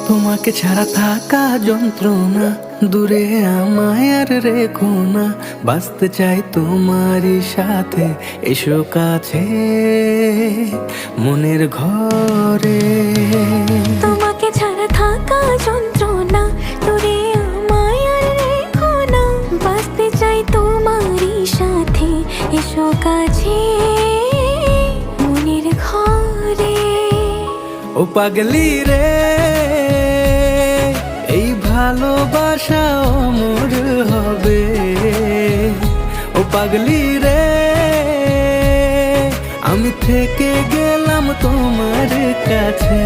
তোমাকে ছাড়া থাকা যন্ত্রণা, দূরে আমায় আর রেখো না। বাঁচতে চাই তোমারই সাথে, এসো কাছে মনের ঘরে। তোমাকে ছাড়া থাকা যন্ত্রণা, দূরে আমায় আর রেখো না। বাঁচতে চাই তোমারই সাথে, এসো কাছে মনের ঘরে। ও পাগলি রে, এই ভালোবাসা অমর হবে। ও পাগলি রে, আমি থেকে গেলাম তোমার কাছে।